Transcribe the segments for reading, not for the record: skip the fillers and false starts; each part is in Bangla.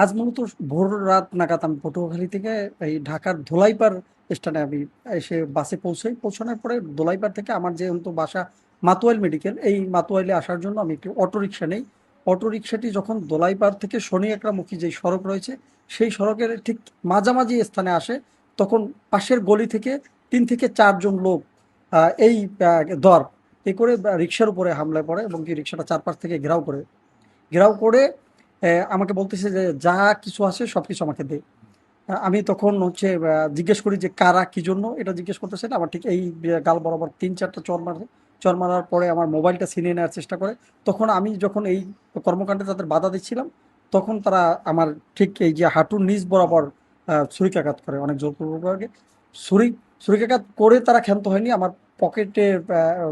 আজ মূলত ভোর রাত নাগাদ আমি পটুয়াখালী থেকে এই ঢাকার ধোলাইপাড় স্টেশনে আমি এসে বাসে পৌঁছাই। পৌঁছানোর পরে ধোলাইপাড় থেকে আমার যেহেতু বাসা মাতোয়াইল মেডিকেল, এই মাতোয়াইলে আসার জন্য আমি একটি অটোরিকশা নেই। অটোরিকশাটি যখন ধোলাইপাড় থেকে শনি একরামুখী যেই সড়ক রয়েছে, সেই সড়কের ঠিক মাঝামাঝি স্থানে আসে, তখন পাশের গলি থেকে 3 থেকে 4 জন লোক এই দর এ করে রিক্সার উপরে হামলায় পড়ে এবং কি রিক্সাটা চারপাশ থেকে ঘেরাও করে আমাকে বলতেছে যে যা কিছু আছে সবকিছু আমাকে দে। আমি তখন হচ্ছে জিজ্ঞেস করি যে কারা কি জন্য এটা জিজ্ঞেস করতেছে না, আমার ঠিক এই গাল বরাবর 3-4টা চর মারার পরে আমার মোবাইলটা ছিনিয়ে নেওয়ার চেষ্টা করে। তখন আমি যখন এই কর্মকাণ্ডে তাদের বাধা দিচ্ছিলাম, তখন তারা আমার ঠিক এই যে হাঁটুর নিচ বরাবর ছুরিকাঘাত করে, অনেক জোরপূর্বক ছুরি ছুরিকাঘাত করে তারা ক্ষান্ত হয়নি। আমার পকেটে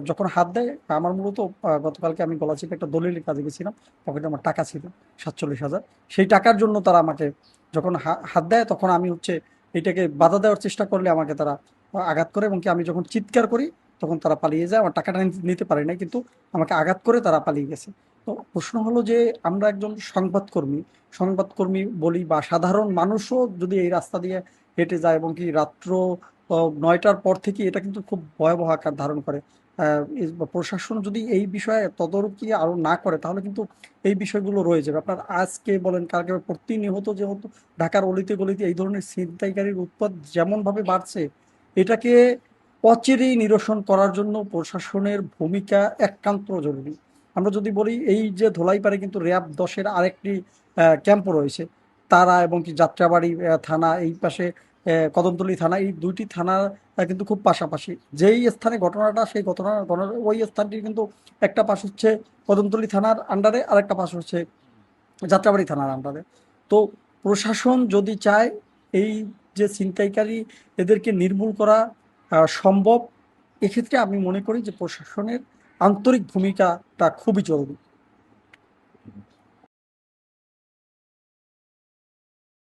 যখন হাত দেয়, আমার মূলত গতকালকে আমি গলা চিপে একটা দলিলের কাজে গেছিলাম। পকেটে আমার টাকা ছিল 47,000। সেই টাকার জন্য তারা আমাকে যখন হাত দেয়, তখন আমি হচ্ছে এটাকে বাধা দেওয়ার চেষ্টা করলে আমাকে তারা আঘাত করে, এবং কি আমি যখন চিৎকার করি তখন তারা পালিয়ে যায়। আমার টাকাটা নিতে পারে নাই, কিন্তু আমাকে আঘাত করে তারা পালিয়ে গেছে। তো প্রশ্ন হলো যে আমরা একজন সংবাদকর্মী বলি বা সাধারণ মানুষও যদি এই রাস্তা দিয়ে হেঁটে যায়, এবং কি রাত্র 9টার পর থেকে এটা কিন্তু খুব ভয়াবহ আকার ধারণ করে। প্রশাসন যদি এই বিষয়ে তদারকি আরো না করে, তাহলে কিন্তু এই বিষয়গুলো রয়ে যাবে। আপনার আজকে বলেন কালকে প্রতিনিয়ত যেহেতু ঢাকার অলিতে গলিতে এই ধরনের ছিনতাইকারীর উৎপাত যেমন ভাবে বাড়ছে, এটাকে অচিরেই নিরসন করার জন্য প্রশাসনের ভূমিকা একান্ত জরুরি। আমরা যদি বলি, এই যে ধোলাইপাড়ে কিন্তু র্যাব 10-এর আরেকটি ক্যাম্পও রয়েছে। তারা এবং কি যাত্রাবাড়ি থানা এই পাশে, কদমতলী থানা, এই দুইটি থানা কিন্তু খুব পাশাপাশি। যেই স্থানে ঘটনাটা, সেই ওই স্থানটি কিন্তু একটা পাশ হচ্ছে কদমতলী থানার আন্ডারে, আরেকটা পাশ হচ্ছে যাত্রাবাড়ি থানার আন্ডারে। তো প্রশাসন যদি চায় এই যে ছিনতাইকারী, এদেরকে নির্মূল করা সম্ভব। এক্ষেত্রে আমি মনে করি যে প্রশাসনের আন্তরিক ভূমিকাটা খুবই জরুরি।